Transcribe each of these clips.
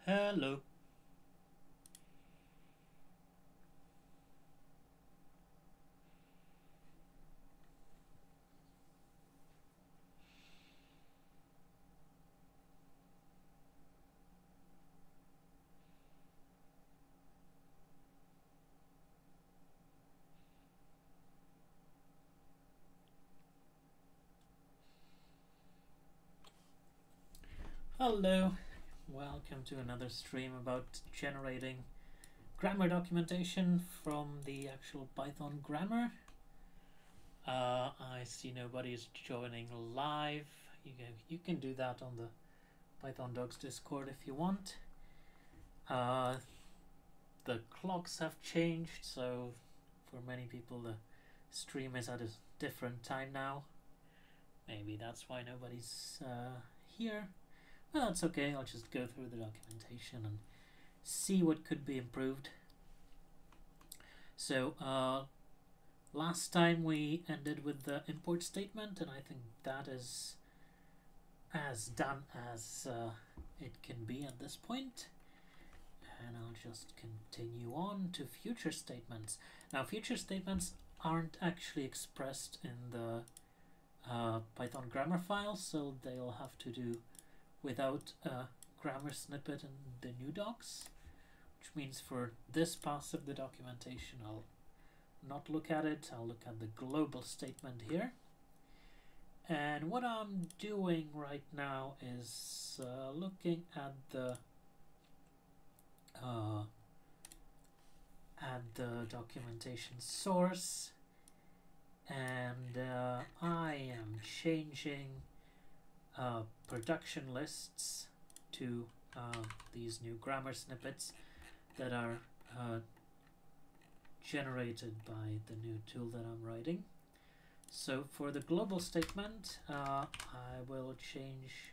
Hello. Hello. Welcome to another stream about generating grammar documentation from the actual Python grammar. I see nobody's joining live. You can do that on the Python Docs Discord if you want. The clocks have changed, so for many people the stream is at a different time now. Maybe that's why nobody's here. Well, that's okay. I'll just go through the documentation and see what could be improved. So last time we ended with the import statement, and I think that is as done as it can be at this point. And I'll just continue on to future statements. Now, future statements aren't actually expressed in the Python grammar file, so they'll have to do without a grammar snippet in the new docs, which means for this pass of the documentation I'll not look at it. I'll look at the global statement here. And what I'm doing right now is looking at the documentation source, and I am changing production lists to these new grammar snippets that are generated by the new tool that I'm writing. So for the global statement, I will change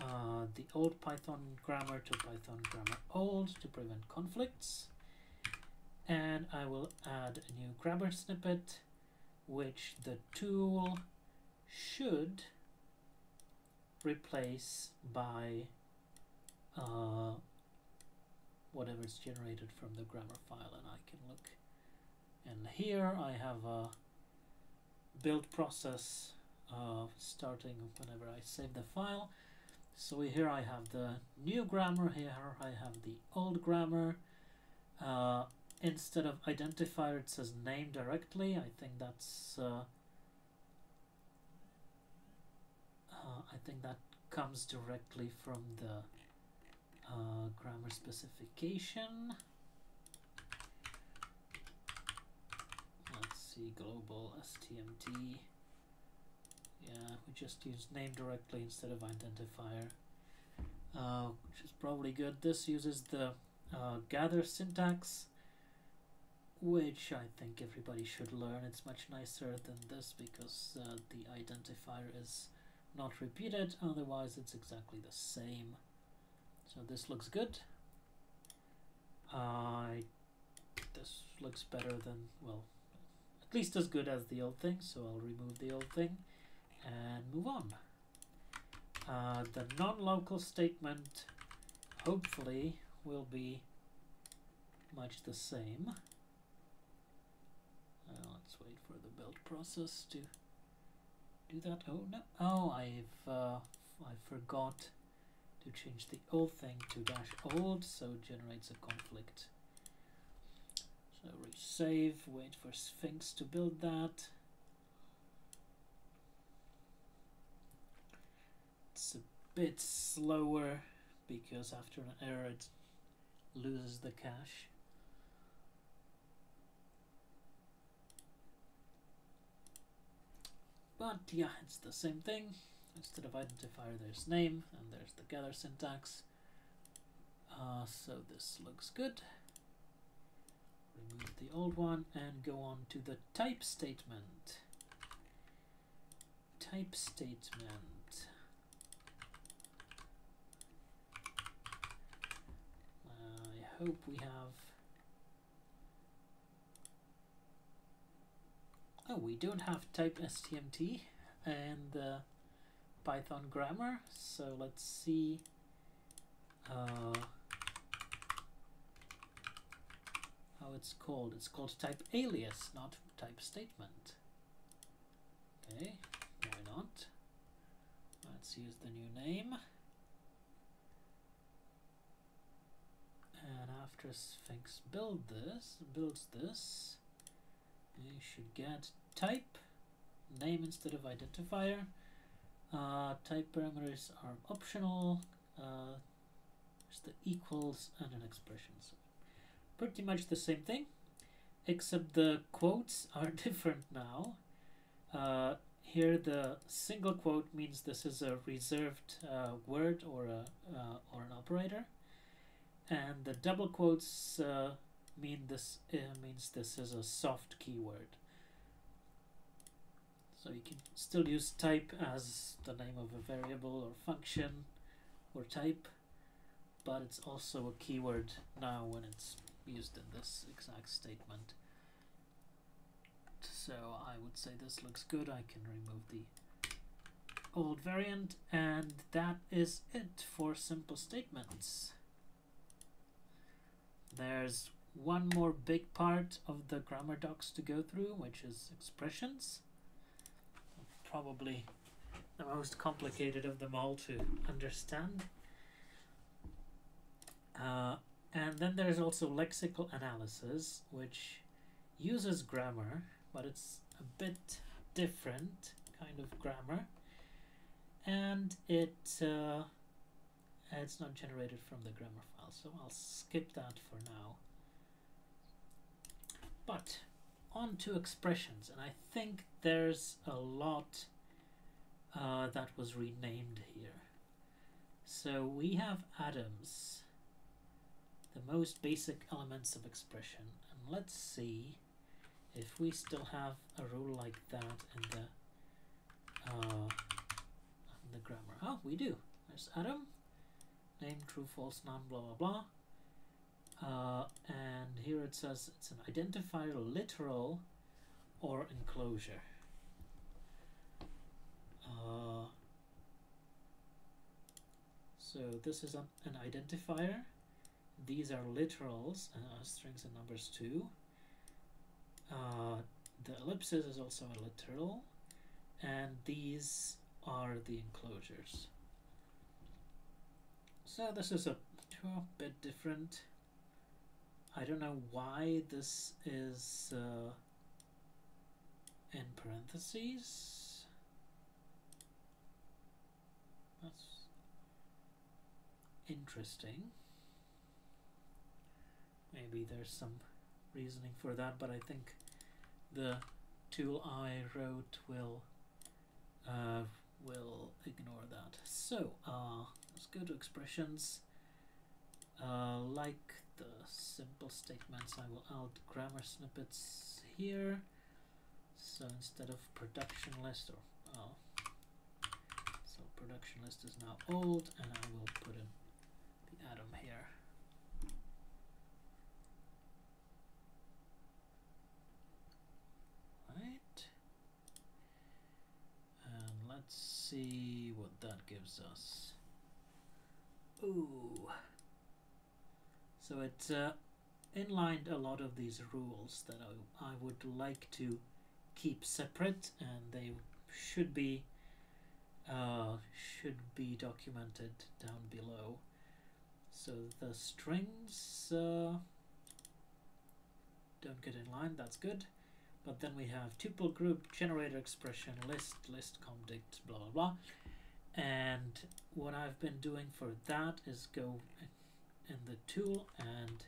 the old Python grammar to Python grammar old to prevent conflicts, and I will add a new grammar snippet which the tool should replace by whatever's generated from the grammar file. And I can look, and here I have a build process starting whenever I save the file. So here I have the new grammar, here I have the old grammar. Instead of identifier it says name directly. I think that's I think that comes directly from the grammar specification. Let's see, global stmt. Yeah, we just use name directly instead of identifier, which is probably good. This uses the gather syntax, which I think everybody should learn. It's much nicer than this because the identifier is not repeated, otherwise it's exactly the same. So this looks good. This looks better than, well, at least as good as the old thing, so I'll remove the old thing and move on. The non-local statement hopefully will be much the same. Let's wait for the build process to do that. Oh no! Oh, I forgot to change the old thing to -old, so it generates a conflict. So resave, wait for Sphinx to build that. It's a bit slower because after an error it loses the cache. But yeah, it's the same thing. Instead of identifier there's name, and there's the gather syntax. So this looks good. Remove the old one and go on to the type statement. Type statement. I hope we have... Oh, we don't have type stmt and Python grammar, so let's see how it's called. It's called type alias, not type statement. Okay, why not? Let's use the new name. And after Sphinx builds this, we should get type name instead of identifier. Type parameters are optional. There's the equals and an expression. So pretty much the same thing, except the quotes are different now. Here the single quote means this is a reserved word or an operator, and the double quotes means this is a soft keyword. So you can still use type as the name of a variable or function or type, but it's also a keyword now when it's used in this exact statement. So I would say this looks good. I can remove the old variant, and that is it for simple statements. There's one more big part of the grammar docs to go through, which is expressions. Probably the most complicated of them all to understand. And then there's also lexical analysis, which uses grammar, but it's a bit different kind of grammar, and it's not generated from the grammar file, so I'll skip that for now. But on to expressions, and I think there's a lot that was renamed here. So we have atoms, the most basic elements of expression, and let's see if we still have a rule like that in the grammar. Oh, we do. There's atom, name, true, false, none, blah, blah, blah. And here it says it's an identifier, literal, or enclosure. So this is an identifier. These are literals, strings and numbers too. The ellipsis is also a literal, and these are the enclosures. So this is a bit different. I don't know why this is in parentheses. That's interesting. Maybe there's some reasoning for that, but I think the tool I wrote will ignore that. So let's go to expressions. Like the simple statements, I will add grammar snippets here. So instead of production list, so production list is now old, and I will put in the atom here. Right, and let's see what that gives us. Ooh, so it inlined a lot of these rules that I would like to keep separate, and they should be documented down below. So the strings don't get in line, that's good. But then we have tuple, group, generator, expression, list, condict, blah blah blah. And what I've been doing for that is go in the tool and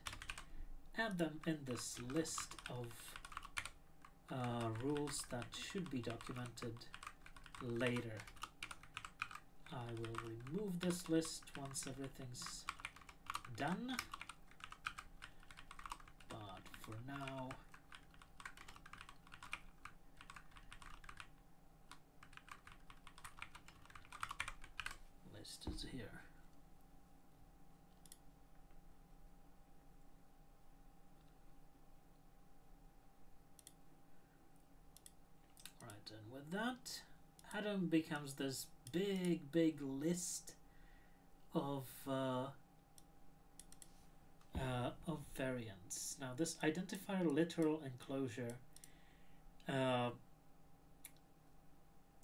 add them in this list of rules that should be documented later. I will remove this list once everything's done, but for now list is here. Right, and with that, atom becomes this big list of Now this identifier literal enclosure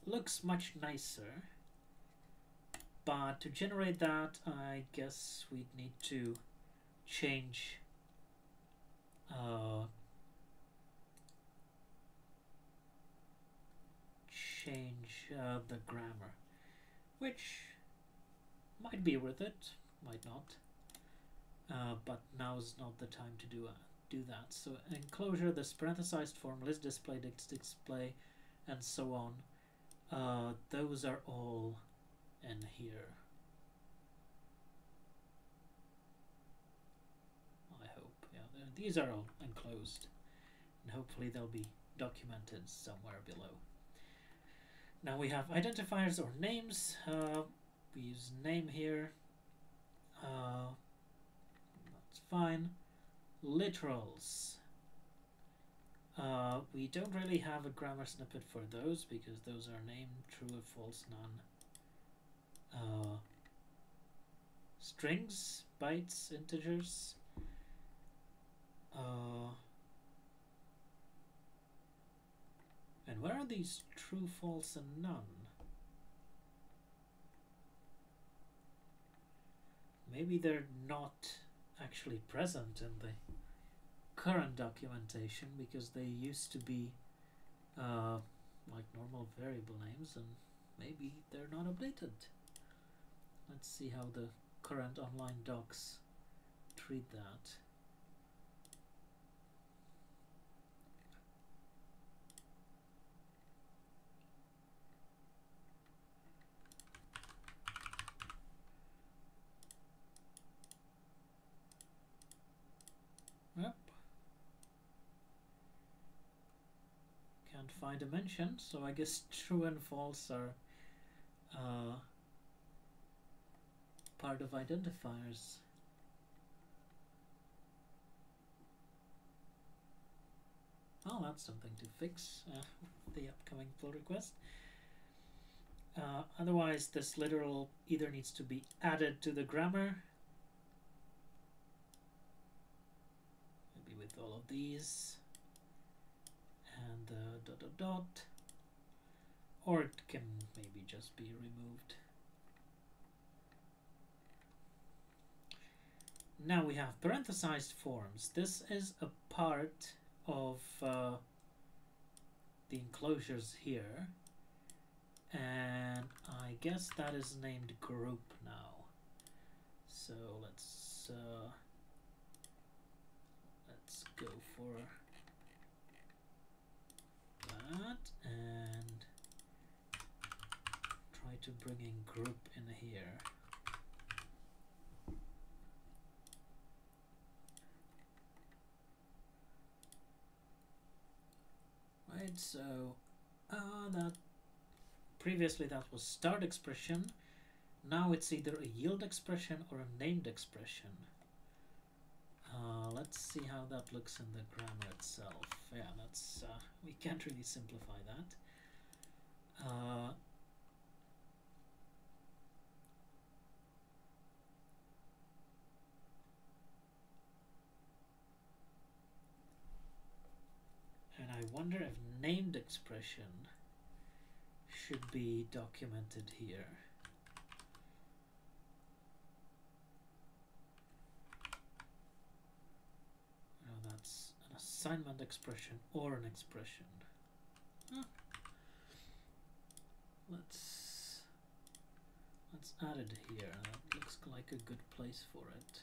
looks much nicer, but to generate that I guess we'd need to change the grammar, which might be worth it, might not, but now's not the time to do that. So enclosure, this parenthesized form, list display, display, and so on, those are all in here. I hope, yeah, these are all enclosed, and hopefully they'll be documented somewhere below. Now we have identifiers or names. We use name here. That's fine. Literals. We don't really have a grammar snippet for those because those are name, true or false, none. Strings, bytes, integers. And where are these true, false, and none? Maybe they're not actually present in the current documentation because they used to be like normal variable names, and maybe they're not updated. Let's see how the current online docs treat that. Yep. Can't find a mention, so I guess true and false are part of identifiers. Oh, that's something to fix the upcoming pull request. Otherwise, this literal either needs to be added to the grammar, maybe with all of these, and dot dot dot, or it can maybe just be removed. Now we have parenthesized forms. This is a part of the enclosures here, and I guess that is named group now. So let's go for that and try to bring in group in here. Right, so that previously that was start expression. Now it's either a yield expression or a named expression. Let's see how that looks in the grammar itself. Yeah, that's we can't really simplify that. And I wonder if named expression should be documented here. No, that's an assignment expression or an expression. Huh. Let's add it here. That looks like a good place for it.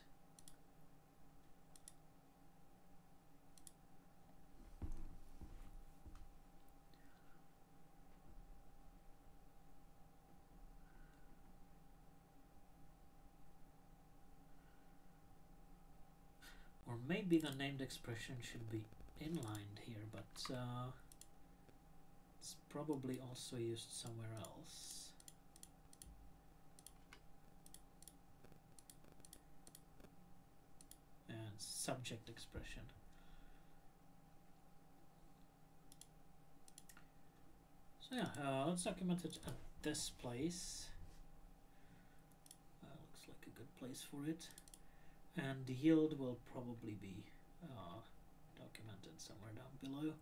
Or maybe the named expression should be inlined here, but it's probably also used somewhere else. And subject expression. So yeah, let's document it at this place. Looks like a good place for it. And the yield will probably be documented somewhere down below.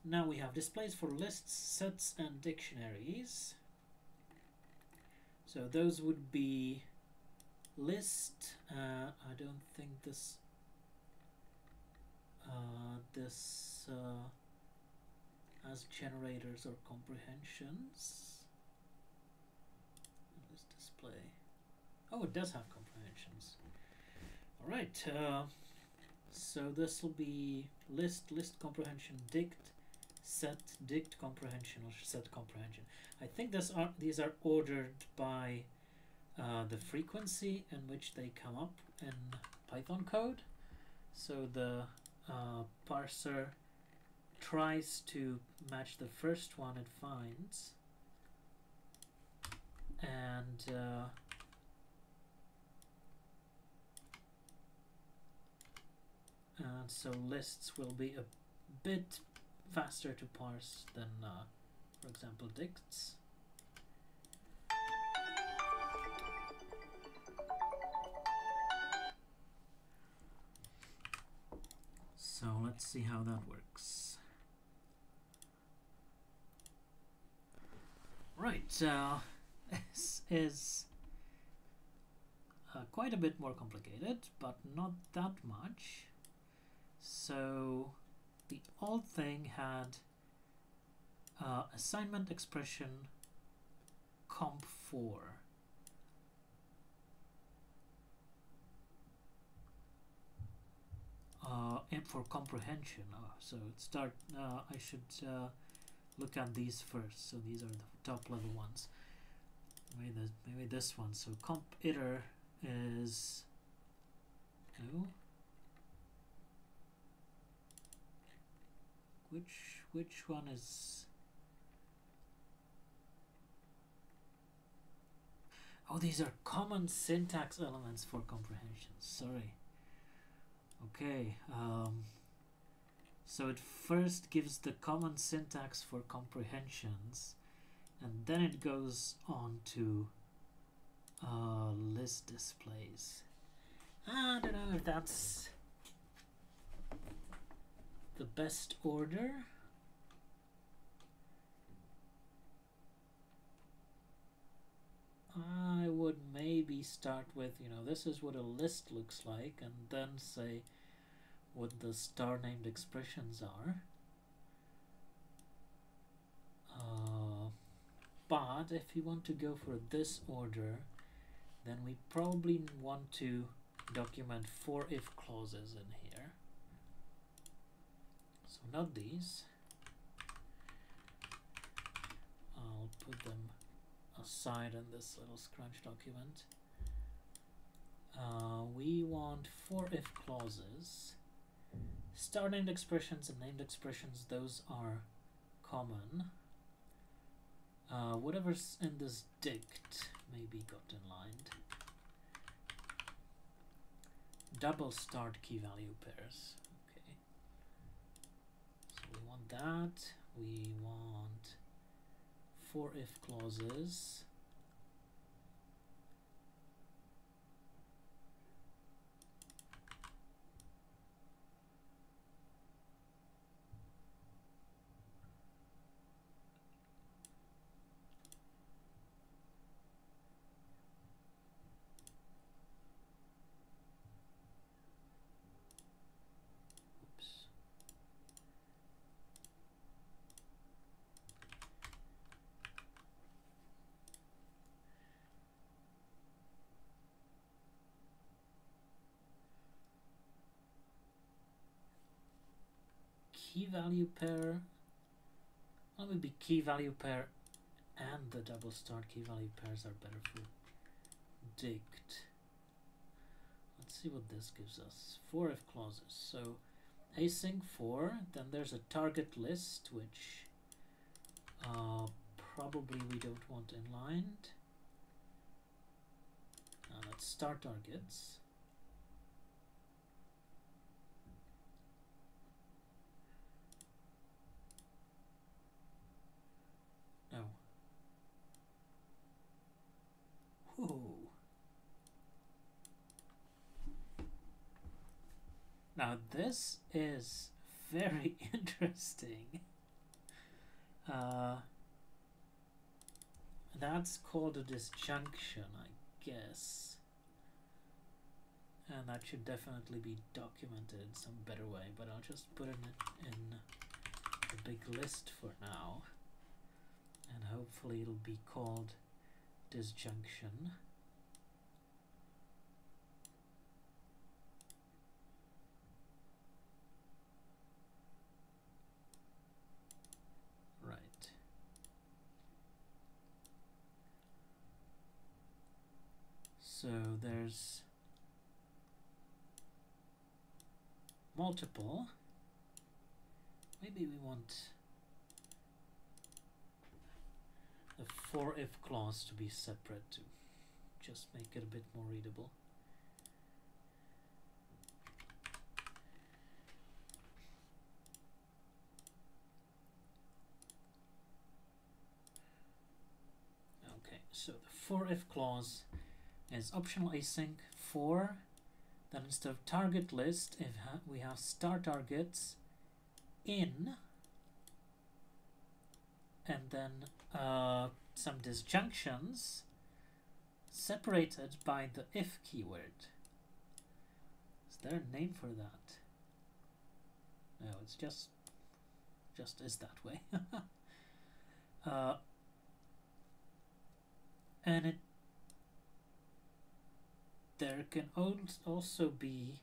Now we have displays for lists, sets, and dictionaries. So those would be list. I don't think this has generators or comprehensions. List display. Oh, it does have comprehensions. All right. So this will be list comprehension, dict, set, dict comprehension, or set comprehension. I think these are ordered by the frequency in which they come up in Python code. So the parser tries to match the first one it finds, and so lists will be a bit faster to parse than, for example, dicts. So let's see how that works. Right, this is quite a bit more complicated, but not that much. So the old thing had assignment expression comp4. And for comprehension. So I should look at these first. So these are the top level ones. Maybe this one. So comp iter is no. Which one is? Oh, these are common syntax elements for comprehension. Sorry. Okay. So it first gives the common syntax for comprehensions, and then it goes on to list displays. I don't know if that's the best order. I would maybe start with, this is what a list looks like, and then say what the star named expressions are. But if you want to go for this order, then we probably want to document 4 if clauses in here. So not these. I'll put them aside in this little Scrunch document. We want 4 if clauses. Star named expressions and named expressions, those are common. Whatever's in this dict may be got inlined. Double start key value pairs. Okay. So we want that. We want 4 if clauses. Key value pair, that would be key value pair and the double start key value pairs are better for dict. Let's see what this gives us. 4 if clauses. So async 4, then there's a target list, which probably we don't want inlined. Let's start targets. No. Whoa. Now this is very interesting. That's called a disjunction, I guess. And that should definitely be documented in some better way, but I'll just put it in a big list for now. And hopefully it'll be called disjunction. Right. So there's multiple. Maybe we want the for if clause to be separate to just make it a bit more readable. Okay, so the for if clause is optional async for, then instead of target list, if we have star targets in, and then some disjunctions separated by the if keyword. Is there a name for that? No, it's just is that way. And there can also be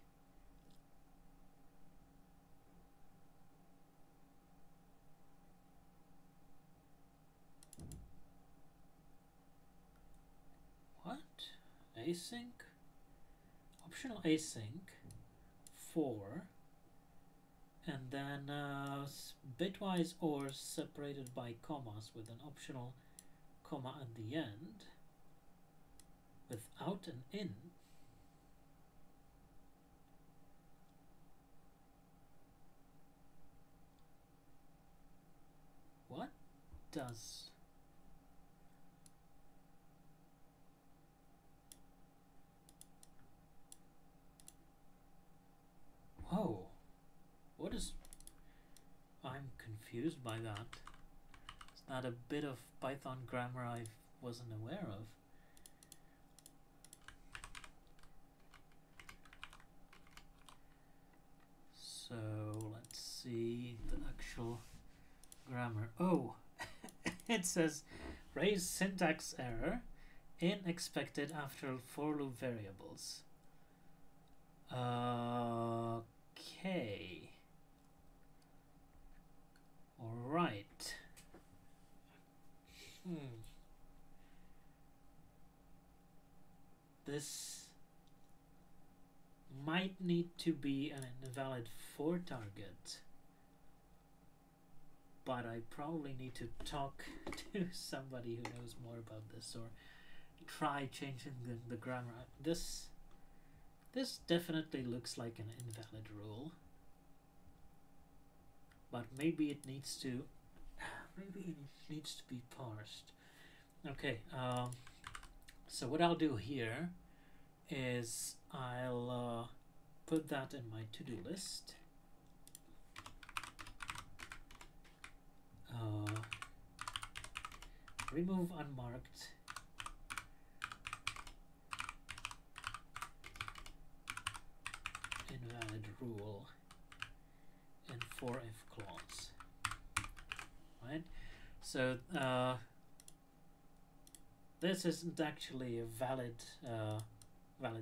async, optional async for, and then bitwise or separated by commas with an optional comma at the end without an in. What does whoa, what is, I'm confused by that. Is that a bit of Python grammar I wasn't aware of? So let's see the actual grammar. Oh, it says raise syntax error in expected after for loop variables. Okay. All right. This might need to be an invalid for target, but I probably need to talk to somebody who knows more about this or try changing the grammar. This definitely looks like an invalid rule, but maybe it needs to be parsed. Okay, so what I'll do here is I'll put that in my to-do list. Remove unmarked invalid rule in for if clause. Right, so this isn't actually a valid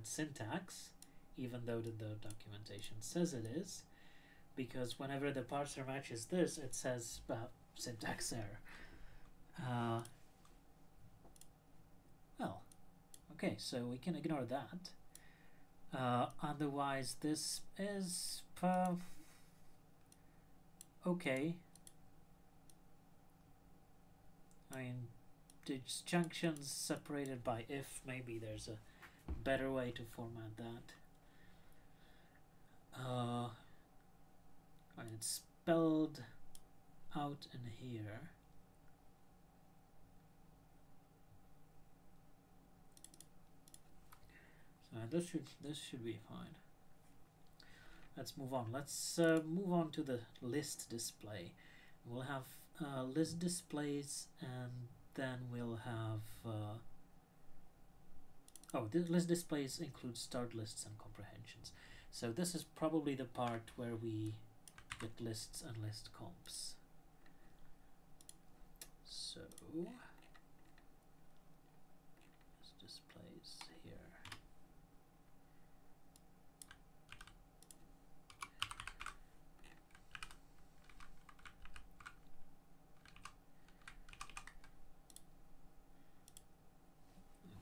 syntax, even though the documentation says it is, because whenever the parser matches this, it says syntax error. Well, okay, so we can ignore that. Otherwise, this is okay. I mean, disjunctions separated by if, maybe there's a better way to format that. And it's spelled out in here. So this should be fine. let's move on. Let's move on to the list display. We'll have list displays, and then we'll have the list displays include start lists and comprehensions. So this is probably the part where we get lists and list comps. So list displays here.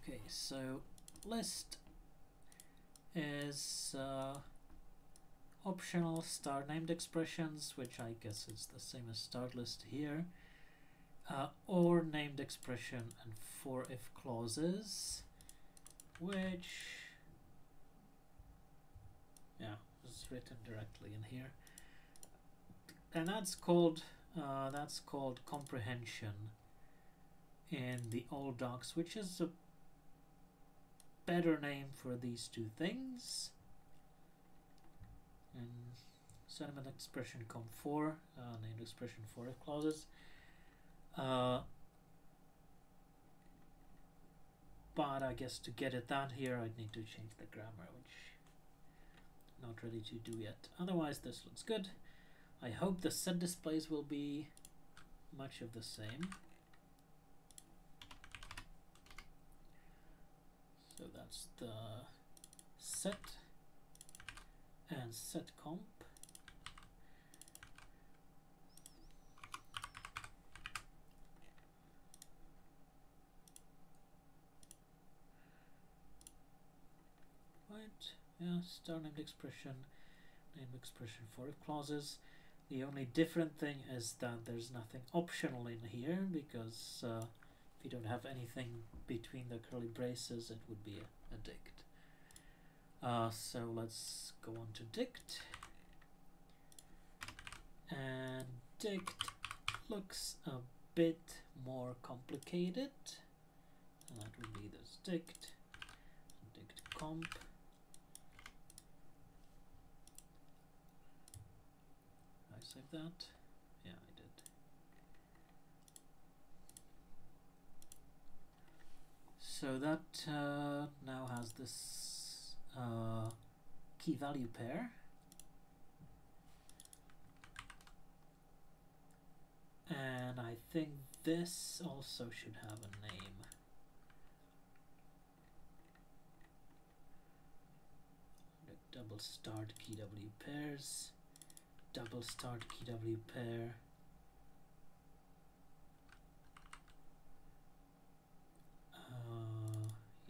Okay, so list is optional star named expressions, which I guess is the same as start list here, or named expression and for if clauses, which is written directly in here, and that's called comprehension in the old docs, which is a better name for these two things. And sentiment expression comp4, named expression for if clauses. But I guess to get it that here, I'd need to change the grammar, which I'm not ready to do yet. Otherwise, this looks good. I hope the set displays will be much of the same. So that's the set and set comp. Right, yeah, star named expression, named expression for if clauses. The only different thing is that there's nothing optional in here, because if you don't have anything between the curly braces, it would be a dict. So let's go on to dict. And dict looks a bit more complicated. And that would be this dict comp. Did I save that? Yeah, I did. So that now has this key value pair, and I think this also should have a name. Double start key W pairs, double start key W pair.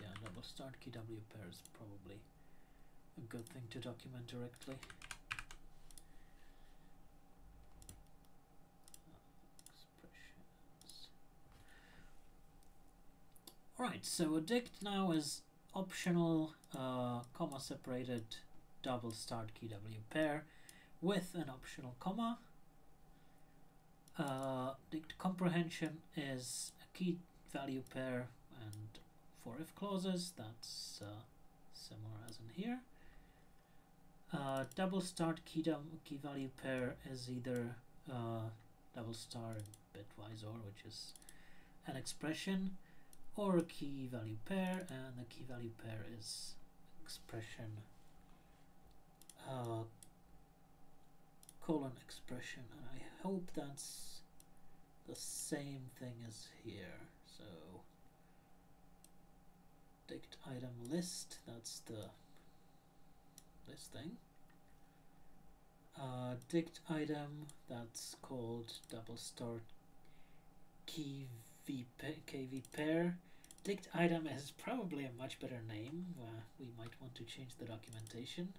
Yeah, double start key W pair is probably a good thing to document directly. Expressions. Alright, so a dict now is optional comma separated double start key W pair with an optional comma. Dict comprehension is a key value pair and for if clauses, that's similar as in here. Double start key value pair is either double star bitwise or, which is an expression, or a key value pair, and the key value pair is expression colon expression, and I hope that's the same thing as here. So dict item list, that's this thing. Dict item, that's called double start KV pair. Dict item is probably a much better name. We might want to change the documentation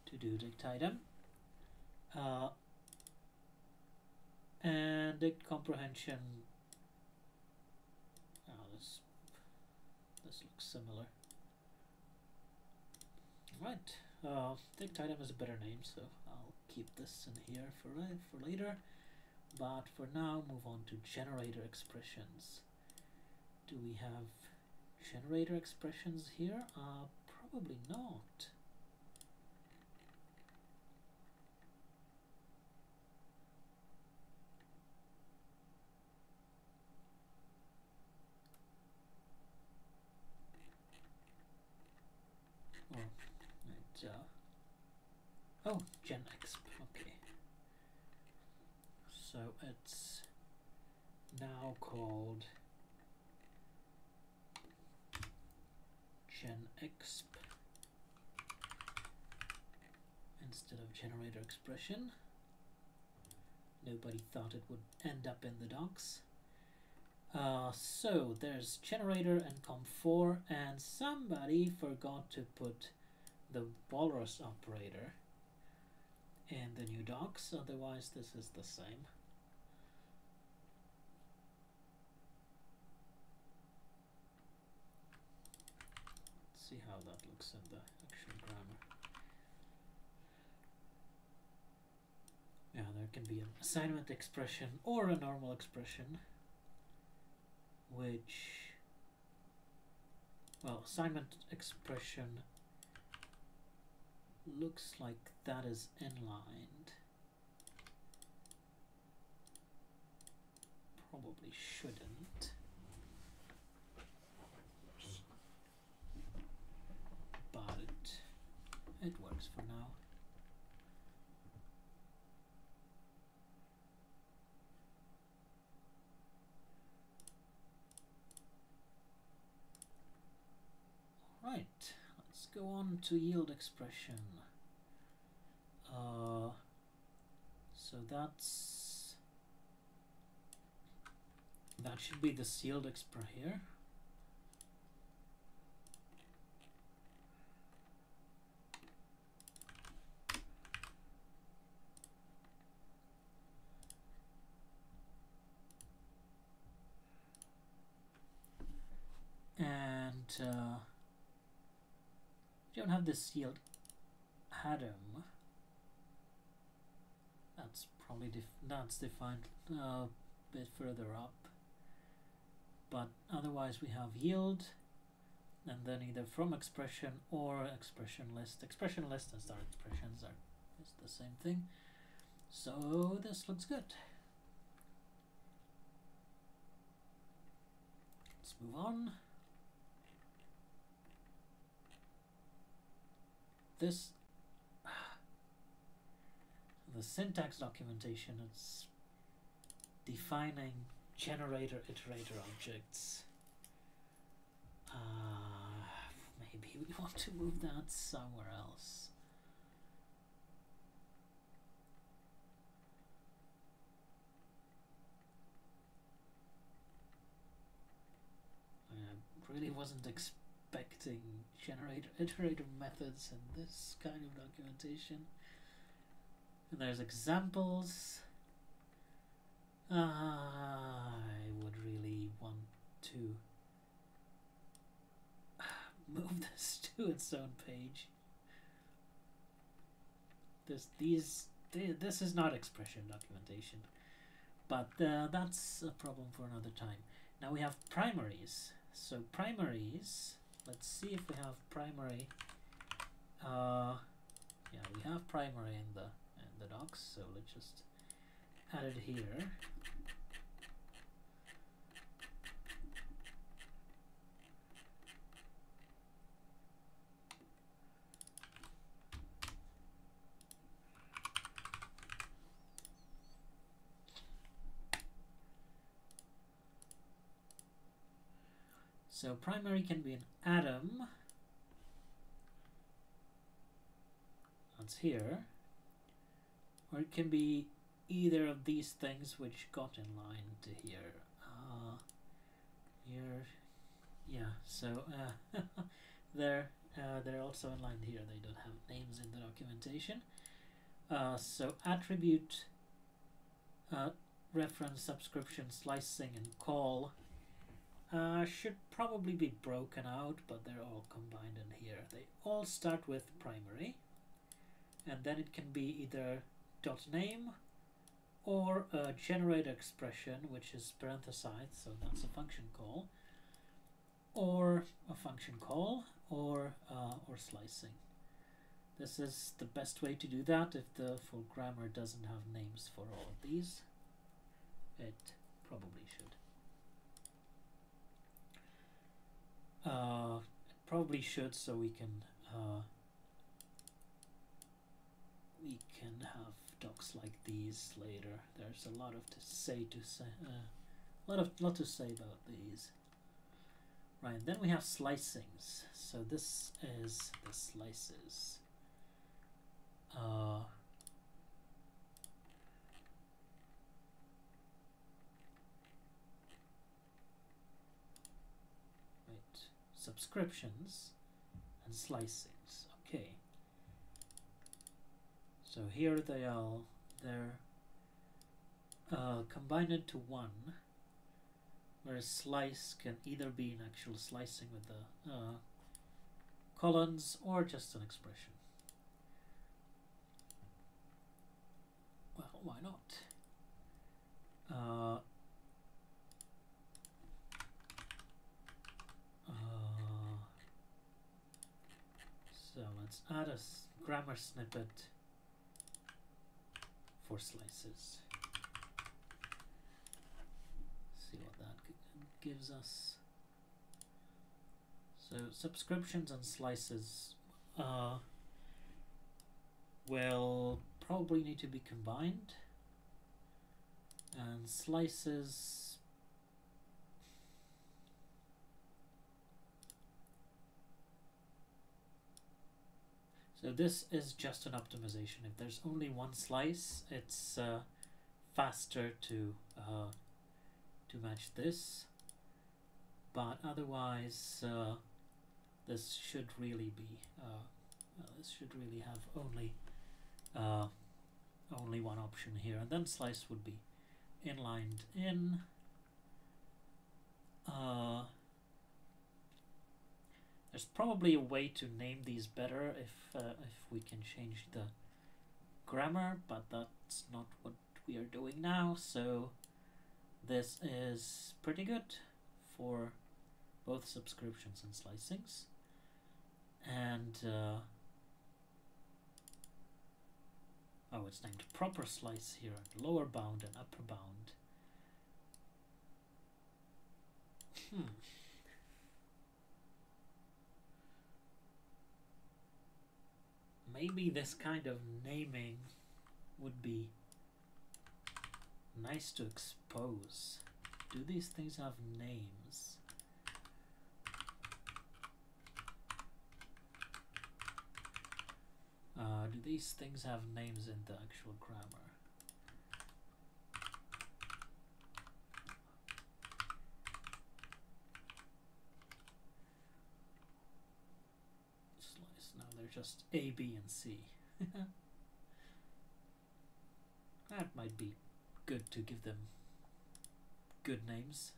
to do dict item. And dict comprehension. This looks similar. Right. Dict item is a better name, so I'll keep this in here for later. But for now, move on to generator expressions. Do we have generator expressions here? Probably not. or it, oh, genexp, okay. So it's now called genexp instead of generator expression. Nobody thought it would end up in the docs. So there's generator and com4, and somebody forgot to put the walrus operator in the new docs, otherwise this is the same. Let's see how that looks in the actual grammar. Yeah, there can be an assignment expression or a normal expression, which, well, assignment expression looks like that is inlined. Probably shouldn't. But it works for now. Right, let's go on to yield expression. So that should be the yield expression here. And you don't have this yield Adam. That's probably that's defined a bit further up. But otherwise we have yield, and then either from expression or expression list. Expression list and star expressions are the same thing. So this looks good. Let's move on. This, the syntax documentation, it's defining generator iterator objects. Maybe we want to move that somewhere else. I really wasn't expecting generator iterator methods in this kind of documentation. And there's examples. I would really want to move this to its own page. This is not expression documentation, but that's a problem for another time. Now we have primaries. So primaries, let's see if we have primary. Yeah, we have primary in the docs, so let's just add it here. So primary can be an atom, that's here, or it can be either of these things which got in line to here. Here, yeah. So they're also in line here. They don't have names in the documentation. So attribute, reference, subscription, slicing, and call should probably be broken out, but they're all combined in here. They all start with primary, and then it can be either .name or a generator expression, which is parenthesized, so that's a function call, or a function call, or slicing. This is the best way to do that if the full grammar doesn't have names for all of these. It probably should. It probably should, so we can we can have docs like these later. There's a lot of lot to say about these. Right, then we have slicings. So this is the slices. Subscriptions and slicings. Okay. So here they are. They're combined into one, whereas slice can either be an actual slicing with the colons or just an expression. Well, why not? So let's add a grammar snippet for slices. See what that gives us. So subscriptions and slices will probably need to be combined, and slices so this is just an optimization. If there's only one slice, it's faster to match this, but otherwise this should really be this should really have only one option here, and then slice would be inlined in. There's probably a way to name these better if we can change the grammar, but that's not what we are doing now. So this is pretty good for both subscriptions and slicings. And oh, it's named proper slice here, lower bound and upper bound. Maybe this kind of naming would be nice to expose. Do these things have names? Do these things have names in the actual grammar? Slice. No, they're just A, B, and C. That might be good to give them good names.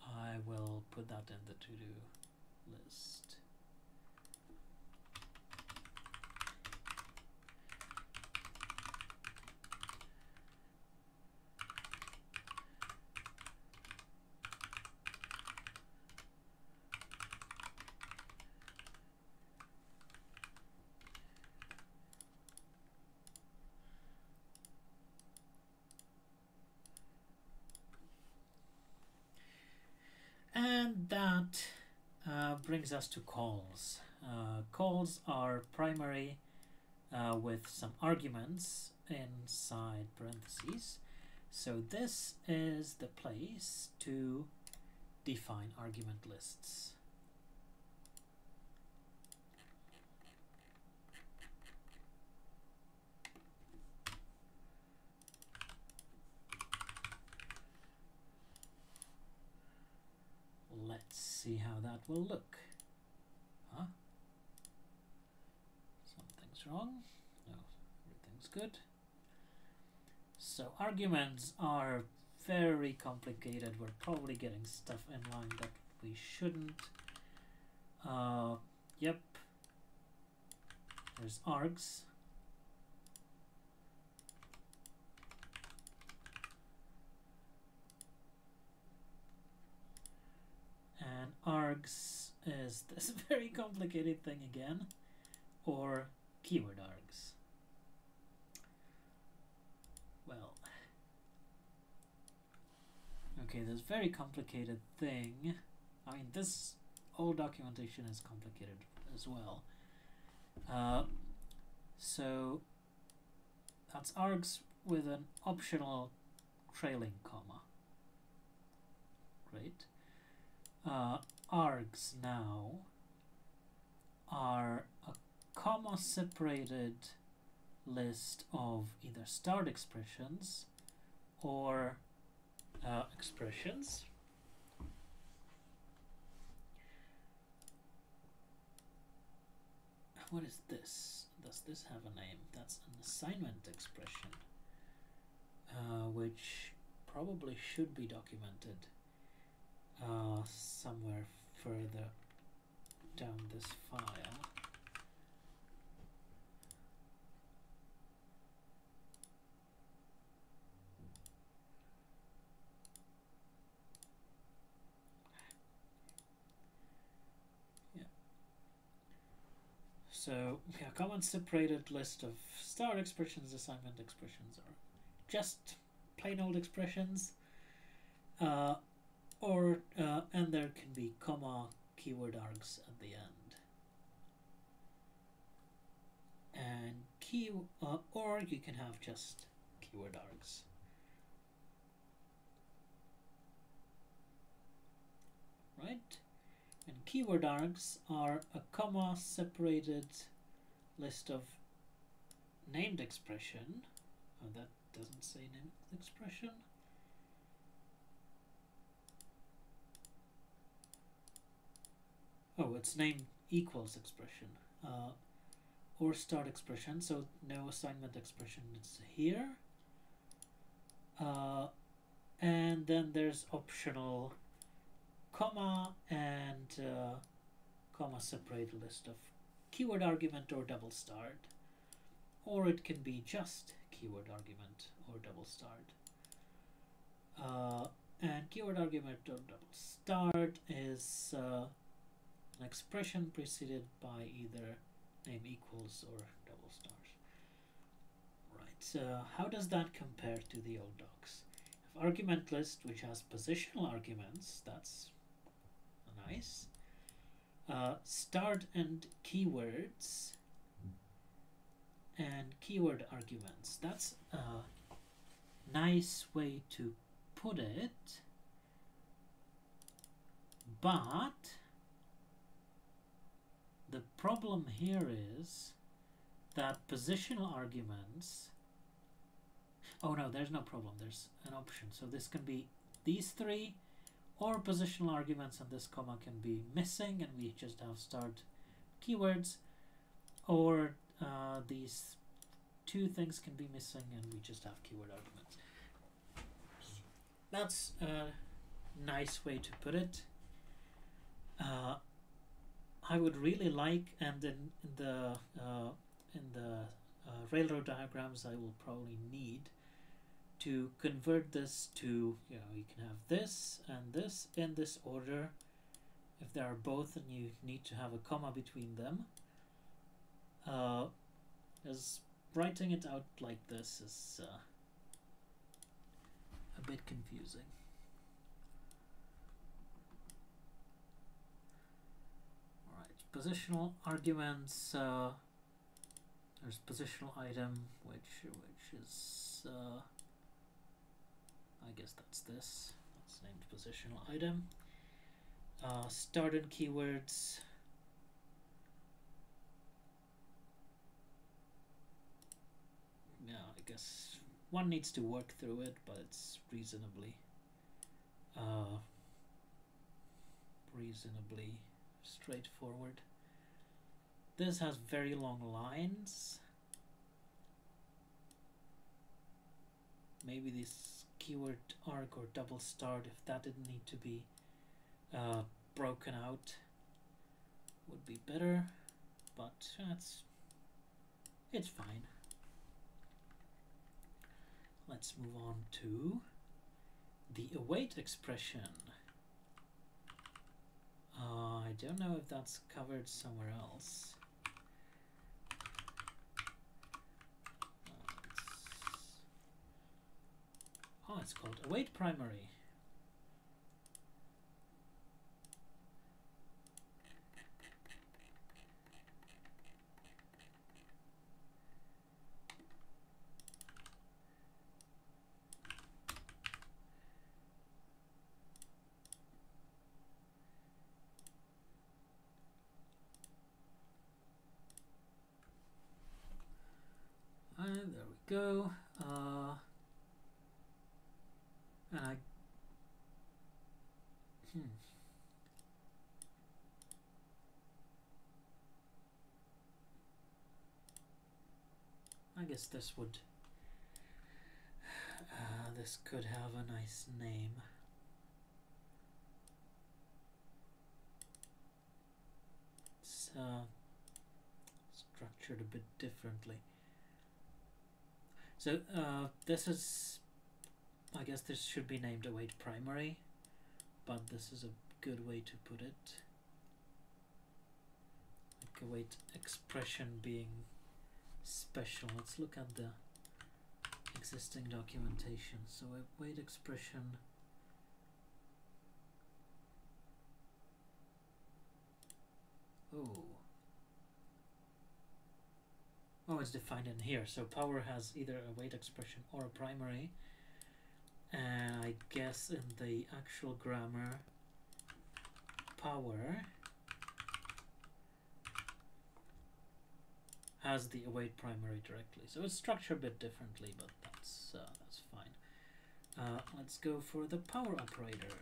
I will put that in the to-do list. And that brings us to calls. Calls are primary with some arguments inside parentheses. So this is the place to define argument lists. Let's see how that will look. Huh? Something's wrong. No, everything's good. So arguments are very complicated. We're probably getting stuff in line that we shouldn't. Yep. There's args. And args is this very complicated thing again, or keyword args. Well, okay, this very complicated thing. I mean, this whole documentation is complicated as well. So that's args with an optional trailing comma. Great. Args now are a comma separated list of either start expressions or expressions. What is this? Does this have a name? That's an assignment expression, which probably should be documented somewhere further down this file. So, yeah, common separated list of star expressions, assignment expressions, or just plain old expressions, and there can be comma keyword args at the end, and or you can have just keyword args. Right? And keyword args are a comma separated list of named expression. Oh, that doesn't say named expression. Oh, it's name equals expression, or start expression, so no assignment expression is here. And then there's optional comma and comma separated list of keyword argument or double start, or it can be just keyword argument or double start. And keyword argument or double start is an expression preceded by either name equals or double stars. Right, how does that compare to the old docs? If argument list which has positional arguments, that's nice. Start and keywords and keyword arguments. That's a nice way to put it, but the problem here is that positional arguments. Oh no, there's no problem. There's an option. So this can be these three, or positional arguments, and this comma can be missing and we just have start keywords, or these two things can be missing and we just have keyword arguments. That's a nice way to put it. I would really like, and in the railroad diagrams I will probably need to convert this to, you can have this and this in this order. If there are both and you need to have a comma between them, as writing it out like this is a bit confusing. Alright, positional arguments, there's positional item which is I guess that's this. That's named positional item. Start and keywords. Yeah, I guess one needs to work through it, but it's reasonably straightforward. This has very long lines. Maybe this keyword arg or double start, if that didn't need to be broken out, would be better, but it's fine. Let's move on to the await expression. I don't know if that's covered somewhere else. It's called await primary. go. And I guess this would this could have a nice name. It's structured a bit differently. So this is, I guess this should be named await primary, but this is a good way to put it. Like await expression being special. Let's look at the existing documentation. So await expression. Oh, it's defined in here. So power has either a await expression or a primary. And I guess in the actual grammar, power has the await primary directly. So it's structured a bit differently, but that's fine. Let's go for the power operator.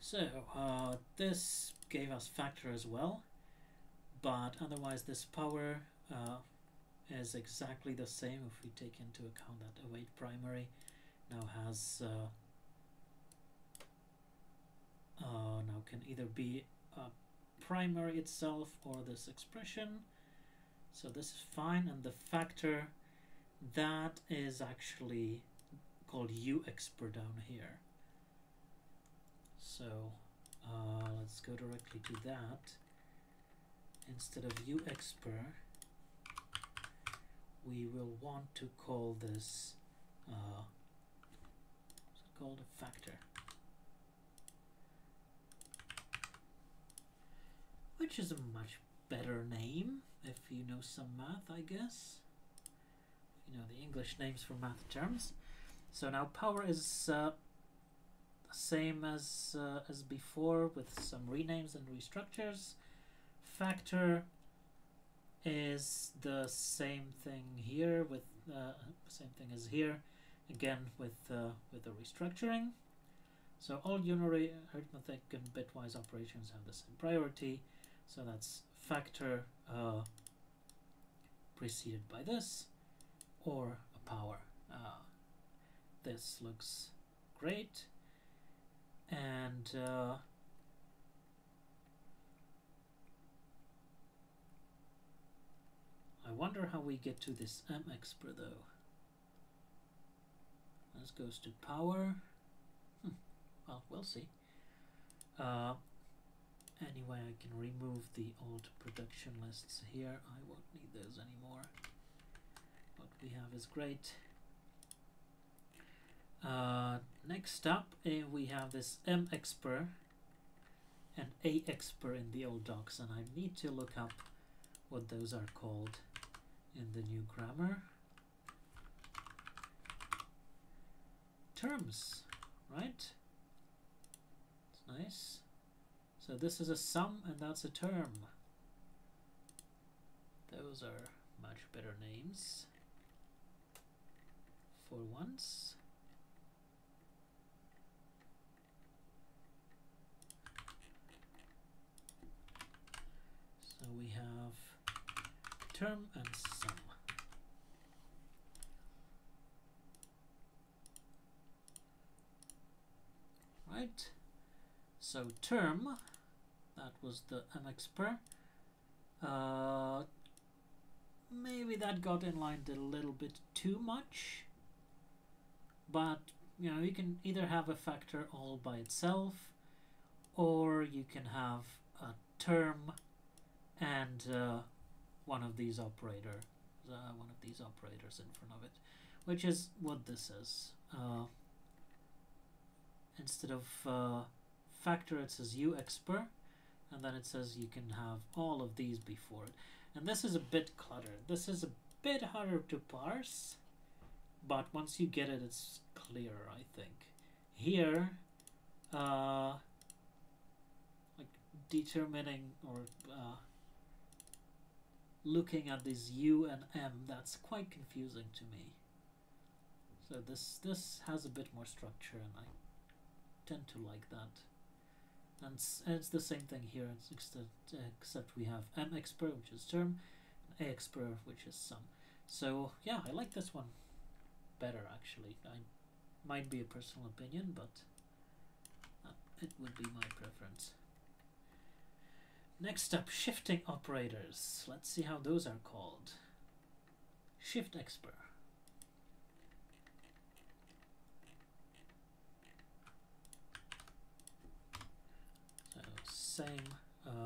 So this gave us factor as well, but otherwise this power is exactly the same if we take into account that await primary now has now can either be a primary itself or this expression. So this is fine, and the factor, that is actually called uexpr down here. So let's go directly to that. Instead of uexpr, we will want to call this what's it called, a factor, which is a much better name if you know some math, I guess. You know the English names for math terms. So now power is same as before with some renames and restructures. Factor is the same thing here with same thing as here, again with the restructuring. So all unary, arithmetic, and bitwise operations have the same priority. So that's factor preceded by this, or a power. This looks great. And I wonder how we get to this mexpr though. This goes to power. Well, we'll see. Anyway, I can remove the old production lists here. I won't need those anymore. What we have is great. Next up, we have this mexpr and axpr in the old docs, and I need to look up what those are called in the new grammar. Terms, right? It's nice. So this is a sum and that's a term. Those are much better names for once. So we have term and sum. Right? So term, that was the mexpr. Maybe that got inlined a little bit too much, but you know, you can either have a factor all by itself, or you can have a term and one of these operators in front of it, which is what this is. Instead of factor, it says uexpr, and then it says you can have all of these before it. And this is a bit cluttered. This is a bit harder to parse, but once you get it, it's clearer, I think. Here, like determining or looking at these U and M, that's quite confusing to me. So this has a bit more structure, and I tend to like that. And it's the same thing here, except we have mexpr, which is term, and axpr, which is sum. So yeah, I like this one better actually. I might be a personal opinion, but it would be my preference. Next up, shifting operators. Let's see how those are called. shiftexpr. So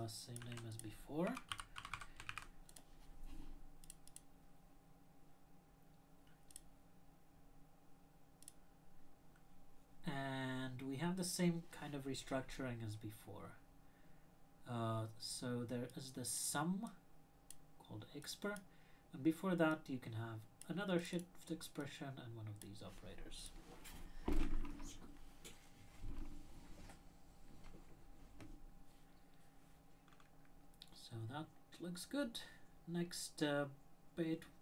same name as before. And we have the same kind of restructuring as before. So there is the sum called expr, and before that you can have another shift expression and one of these operators. So that looks good. Next,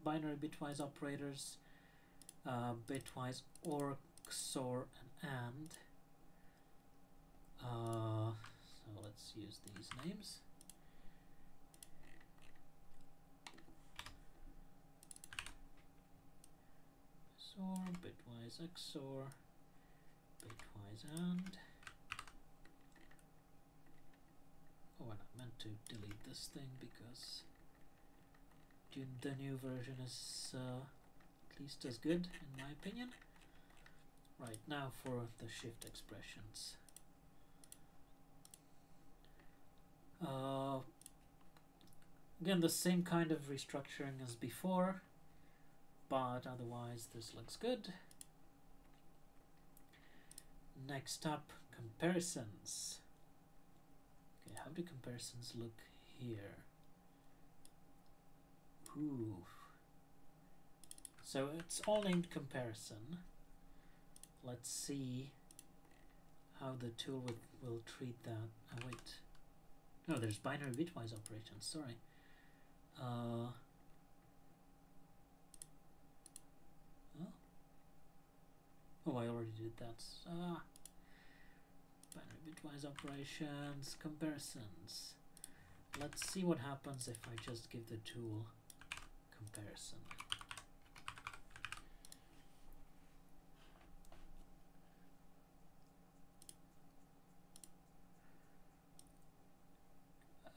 binary bitwise operators, bitwise OR, XOR, and so let's use these names. XOR, bitwise XOR, bitwise AND. Oh, and I meant to delete this thing because the new version is at least as good in my opinion. Right, now for the shift expressions. Again, the same kind of restructuring as before, but otherwise this looks good. Next up, comparisons. Okay, how do comparisons look here? Ooh. So it's all named comparison. Let's see how the tool will treat that. Oh wait, no, there's binary bitwise operations, sorry. Oh, I already did that. Binary bitwise operations, comparisons. Let's see what happens if I just give the tool comparison.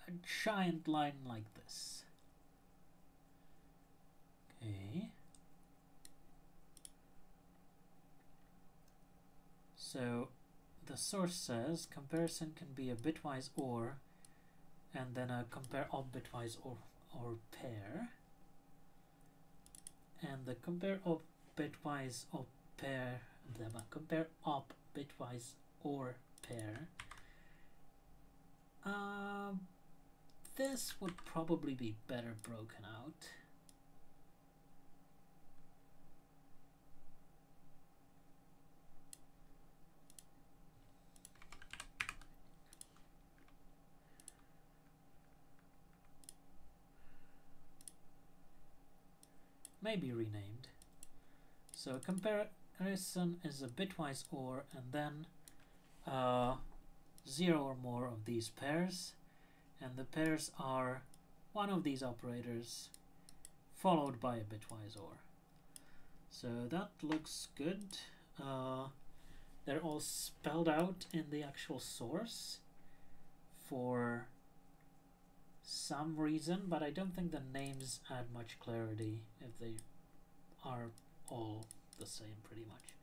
A giant line like this. Okay. So the source says comparison can be a bitwise OR and then a compare op bitwise or pair. And the compare op bitwise or pair, the compare op bitwise or pair. This would probably be better broken out. Maybe renamed. So comparison is a bitwise OR and then 0 or more of these pairs, and the pairs are one of these operators followed by a bitwise OR. So that looks good. They're all spelled out in the actual source for some reason, but I don't think the names add much clarity if they are all the same pretty much.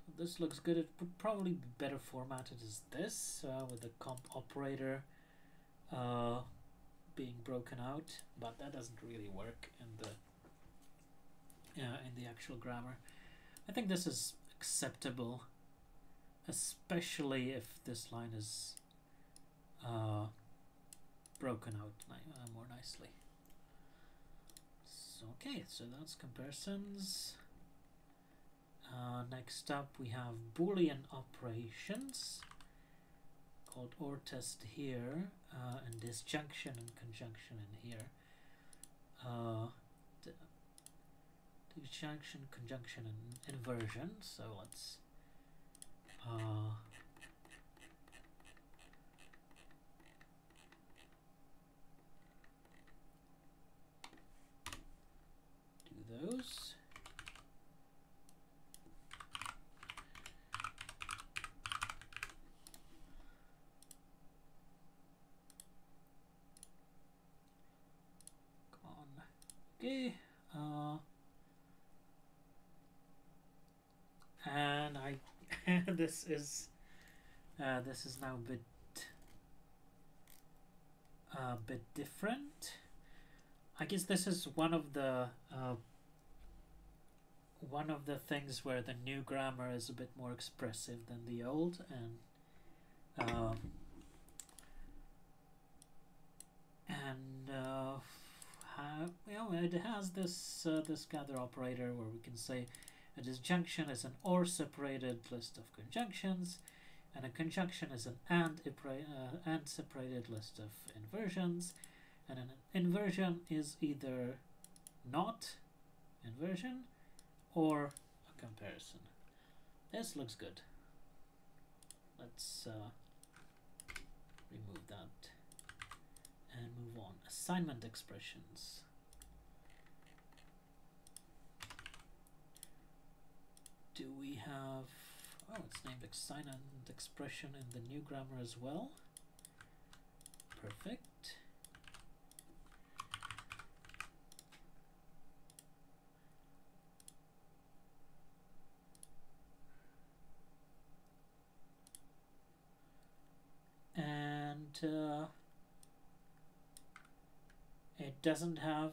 So this looks good. It would probably be better formatted as this, with the comp operator being broken out, but that doesn't really work in the actual grammar. I think this is acceptable, especially if this line is broken out more nicely. Okay, so that's comparisons. Next up we have Boolean operations called OR test here, and disjunction and conjunction in here. Disjunction, conjunction, and inversion. So let's do those. Come on. Okay. And I this is now a bit different. I guess this is one of the things where the new grammar is a bit more expressive than the old, and it has this this gather operator where we can say a disjunction is an OR separated list of conjunctions, and a conjunction is an AND separated list of inversions, and an inversion is either not inversion or a comparison. This looks good. Let's remove that and move on. Assignment expressions. Do we have, oh, it's named assignment expression in the new grammar as well. Perfect. And it doesn't have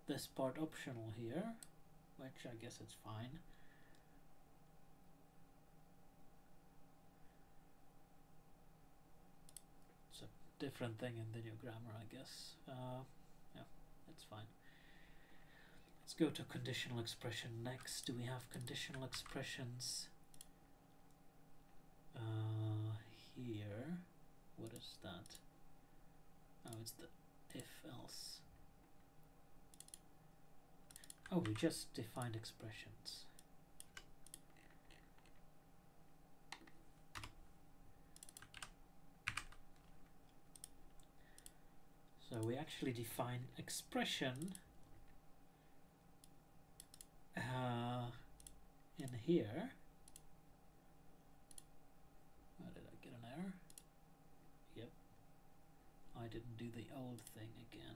this part optional here, which I guess it's fine. It's a different thing in the new grammar, I guess. Yeah, that's fine. Let's go to conditional expression next. Do we have conditional expressions here? What is that? Oh, it's the if-else. Oh, we just defined expressions. So we actually define expression in here. Oh, did I get an error? Yep. I didn't do the old thing again.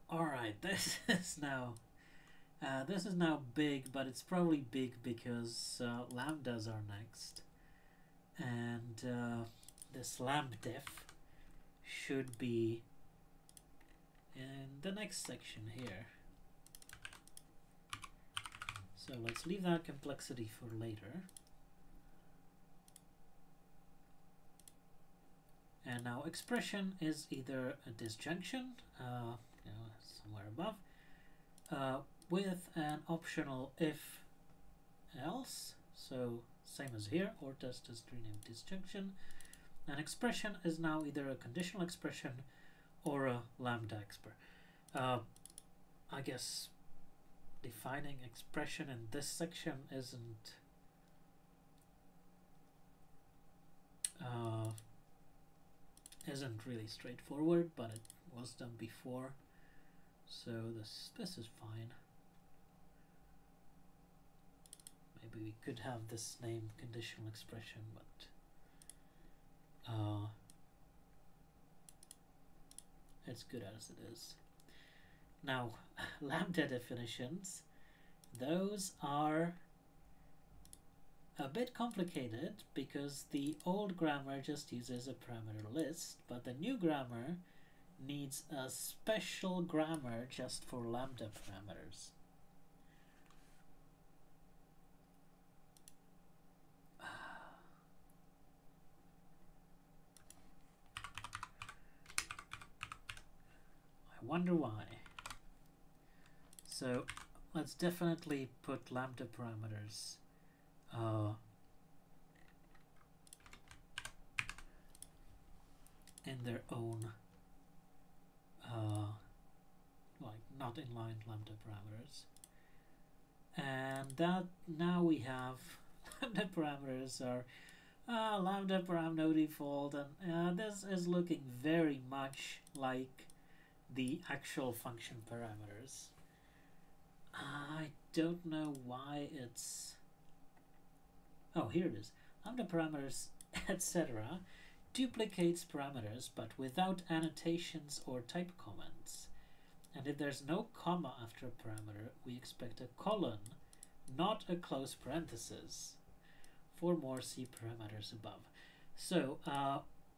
Alright, this is now big, but it's probably big because lambdas are next, and this lambdef should be in the next section here. So let's leave that complexity for later. And now expression is either a disjunction, somewhere above, with an optional if else. So same as here, OR test is renamed disjunction. An expression is now either a conditional expression or a lambda expression. I guess defining expression in this section isn't really straightforward, but it was done before, so this is fine. Maybe we could have this name conditional expression, but it's good as it is. Now, lambda definitions. those are a bit complicated because the old grammar just uses a parameter list, but the new grammar needs a special grammar just for lambda parameters. I wonder why. So let's definitely put lambda parameters in their own like not inline lambda parameters, and that now we have lambda parameters are lambda param no default, and this is looking very much like the actual function parameters. I don't know why it's... Oh, here it is. Lambda parameters, etc. duplicates parameters but without annotations or type comments. And if there's no comma after a parameter, we expect a colon, not a close parenthesis. For more, see parameters above. So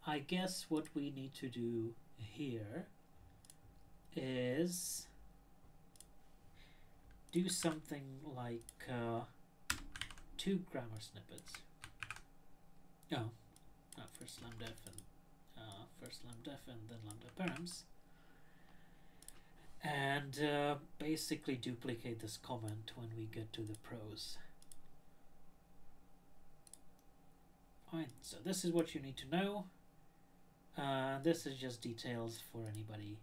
I guess what we need to do here is do something like 2 grammar snippets. Oh, first lambdef and then lambda params, and basically duplicate this comment when we get to the pros. Alright, so this is what you need to know. This is just details for anybody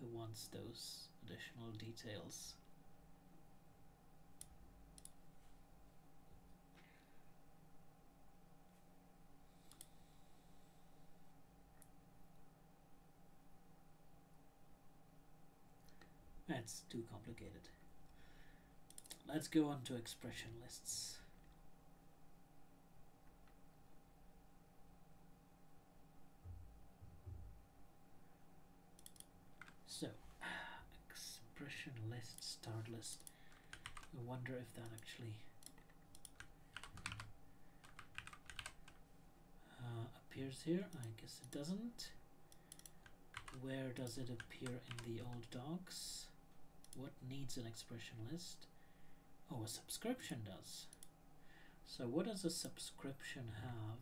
who wants those additional details. That's too complicated. Let's go on to expression lists. So, expression list, start list. I wonder if that actually appears here. I guess it doesn't. Where does it appear in the old docs? What needs an expression list? Oh, a subscription does. So what does a subscription have?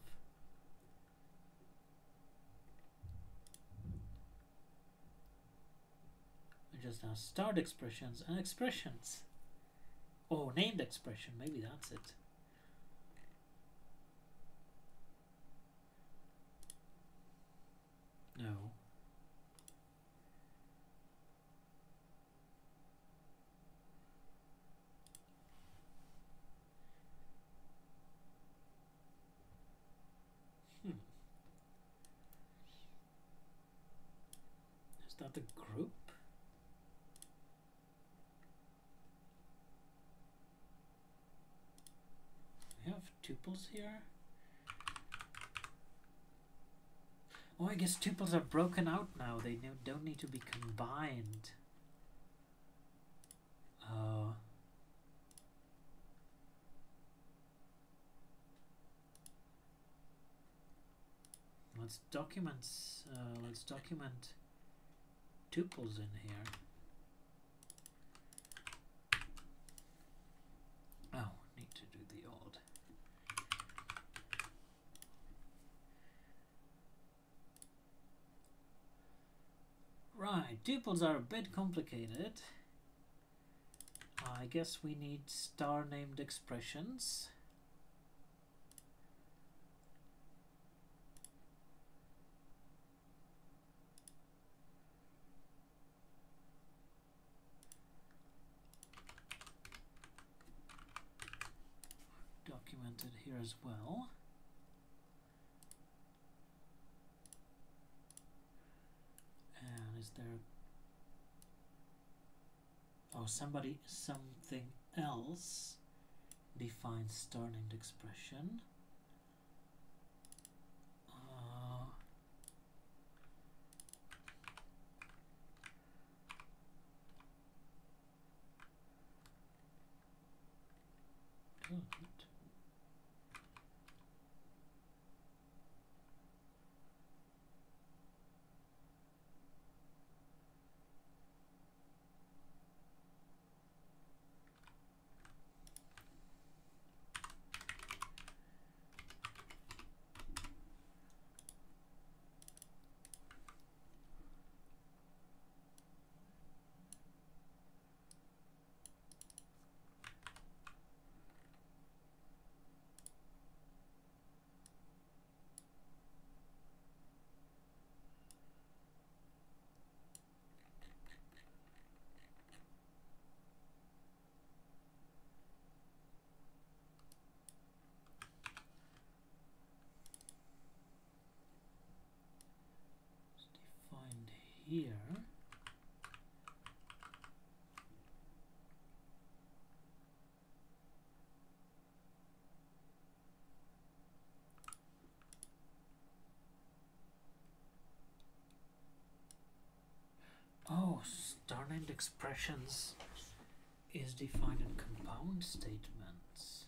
It just has start expressions and expressions. Oh, named expression, maybe that's it. No. Is that the group? We have tuples here. Oh, I guess tuples are broken out now. They don't need to be combined. Let's document tuples in here. Oh, need to do the old. Right, tuples are a bit complicated. I guess we need star named expressions. Documented here as well. And is there... Oh, something else defines star named expression. Good. Find here. Oh, star named expressions is defined in compound statements.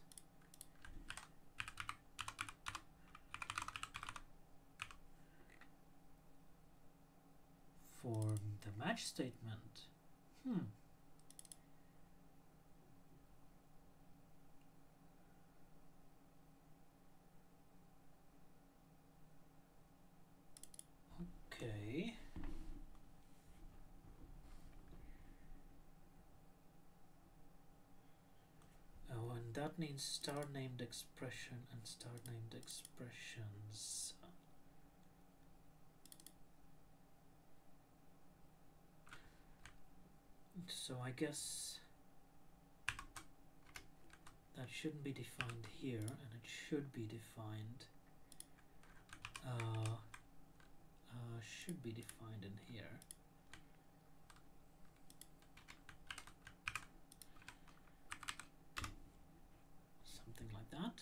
For the match statement. Okay. Oh, and that needs star named expression and star named expressions. So I guess that shouldn't be defined here, and it should be defined. Should be defined in here. Something like that.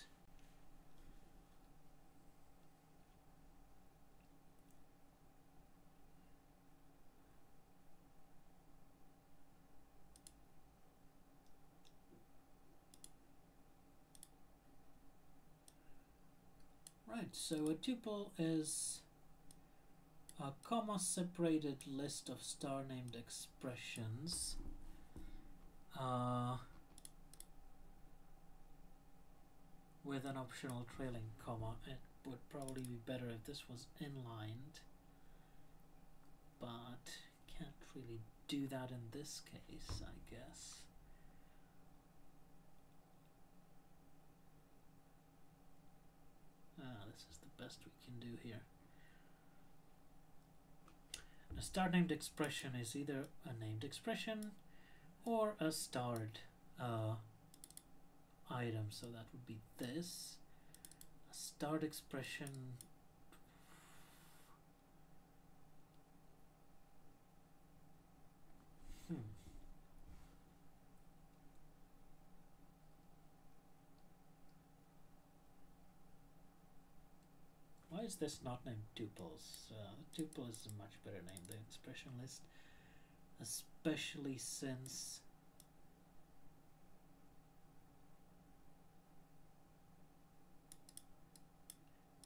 Right, so a tuple is a comma-separated list of star-named expressions with an optional trailing comma. It would probably be better if this was inlined, but can't really do that in this case, I guess. This is the best we can do here. A star named expression is either a named expression or a starred item, so that would be this. A starred expression. Why is this not named tuples? Tuple is a much better name than expression list, especially since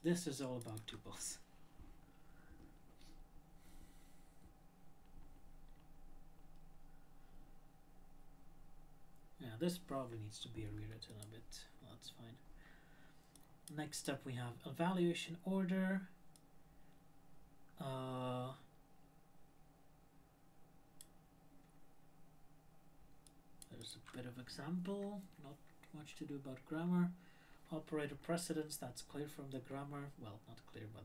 this is all about tuples. Yeah, this probably needs to be rewritten a bit. Well, that's fine. Next up we have evaluation order. There's a bit of example, not much to do about grammar. Operator precedence, that's clear from the grammar. Well, not clear, but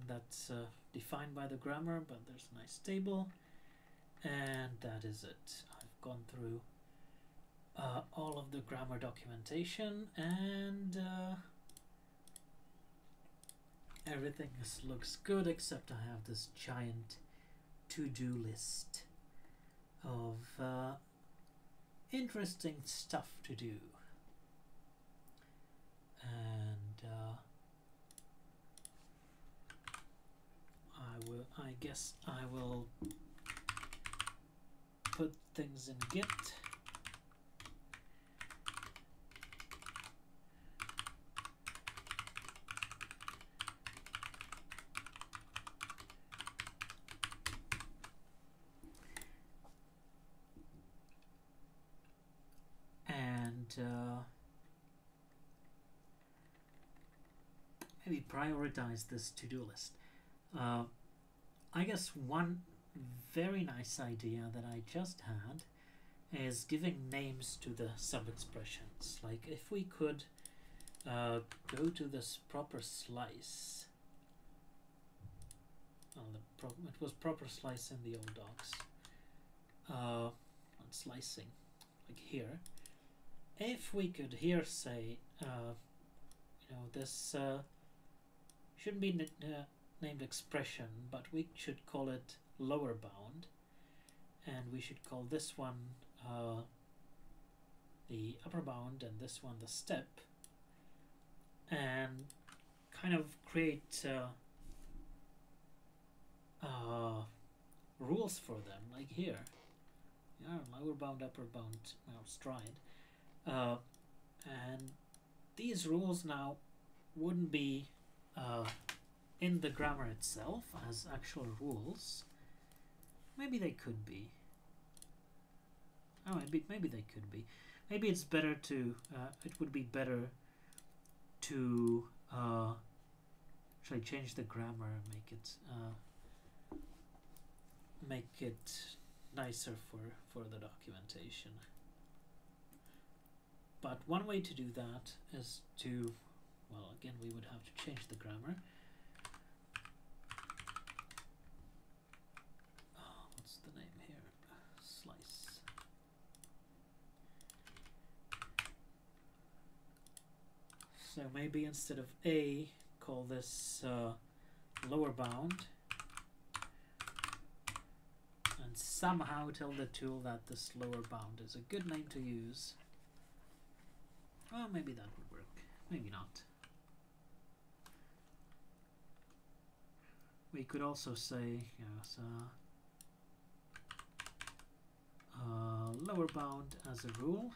that's defined by the grammar, but there's a nice table. And that is it. I've gone through all of the grammar documentation, and everything looks good, except I have this giant to-do list of interesting stuff to do. And I guess I will put things in Git maybe prioritize this to-do list. I guess one very nice idea that I just had is giving names to the sub-expressions. Like if we could go to this proper slice. Oh, it was proper slice in the old docs. On slicing, like here. If we could here say, this shouldn't be named expression, but we should call it lower bound, and we should call this one the upper bound and this one the step, and kind of create rules for them, like here. Yeah, lower bound, upper bound, stride. And these rules now wouldn't be in the grammar itself as actual rules. Maybe they could be. Oh, maybe they could be. Maybe it's better to, it would be better to actually change the grammar and make it nicer for the documentation. But one way to do that is to, well, again, we would have to change the grammar. What's the name here? Slice. So maybe instead of A, call this lower bound, and somehow tell the tool that this lower bound is a good name to use. Well, maybe that would work. Maybe not. We could also say, yes, lower bound as a rule.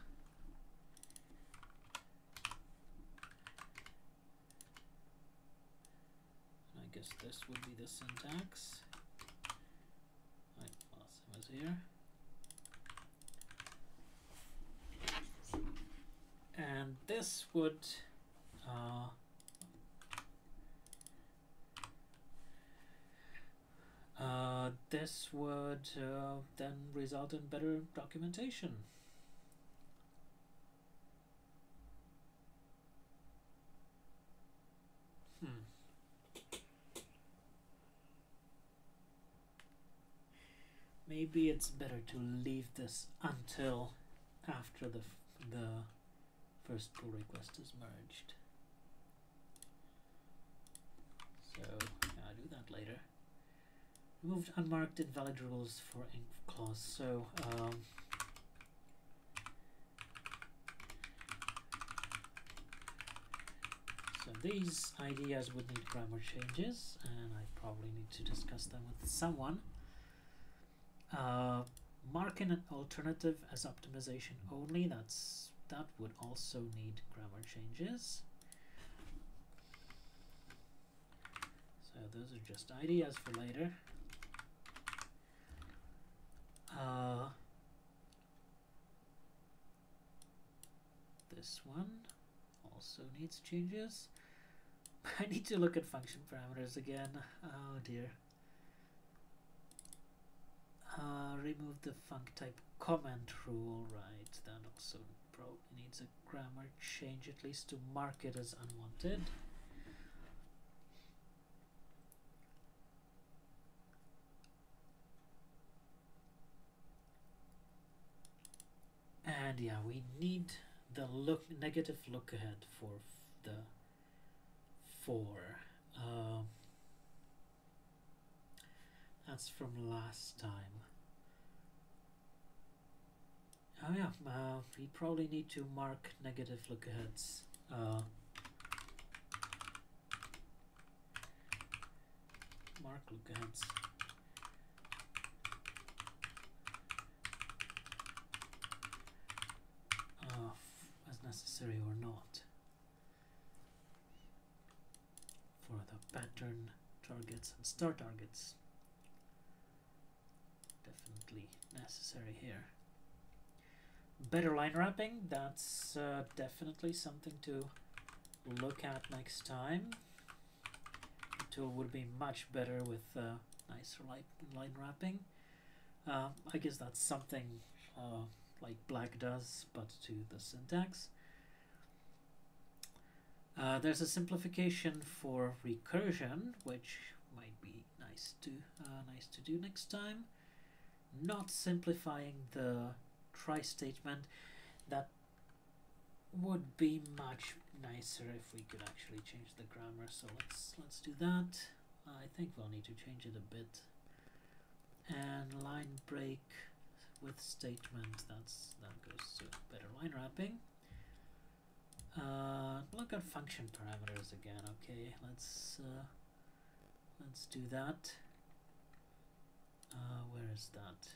And I guess this would be the syntax. Right, last time was here. And this would then result in better documentation. Maybe it's better to leave this until after the first pull request is merged. So I'll do that later. Removed unmarked invalid rules for inc clause. So these ideas would need grammar changes, and I probably need to discuss them with someone. Marking an alternative as optimization only, that would also need grammar changes. So those are just ideas for later. This one also needs changes. I need to look at function parameters again. Oh dear. Remove the func type comment rule, right? That also probably needs a grammar change, at least to mark it as unwanted. And yeah, we need the negative look ahead for the that's from last time. Oh yeah, we probably need to mark negative look aheads. Mark look aheads. As necessary or not for the pattern targets and star targets. Definitely necessary here. Better line wrapping, that's definitely something to look at next time. The tool would be much better with nicer line wrapping. I guess that's something like Black does, but to the syntax. There's a simplification for recursion, which might be nice to do next time. Not simplifying the try statement. That would be much nicer if we could actually change the grammar. So let's do that. I think we'll need to change it a bit. And line break with statement. That goes to better line wrapping. Look at function parameters again. Okay, let's do that. Where is that?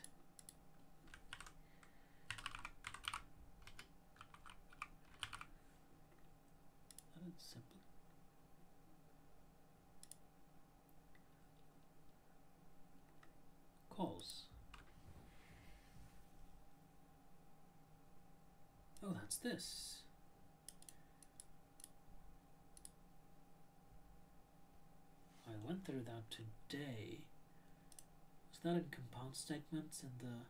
That is simple. Calls. Oh, that's this. I went through that today. Was that in compound statements in the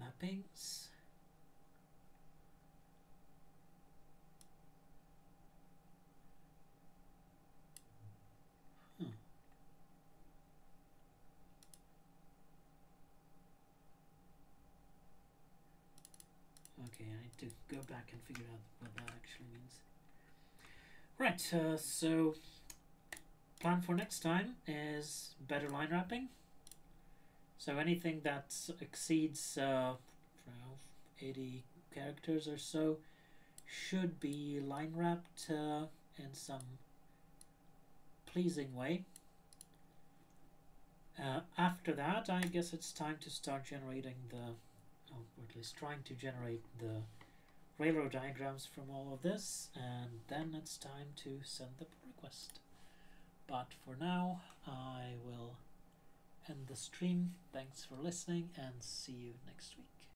mappings? Okay, I need to go back and figure out what that actually means. Right, so plan for next time is better line wrapping. So anything that exceeds 80 characters or so should be line wrapped in some pleasing way. After that, I guess it's time to start generating or at least trying to generate the railroad diagrams from all of this, and then it's time to send the pull request. But for now, I will end the stream. Thanks for listening, and see you next week.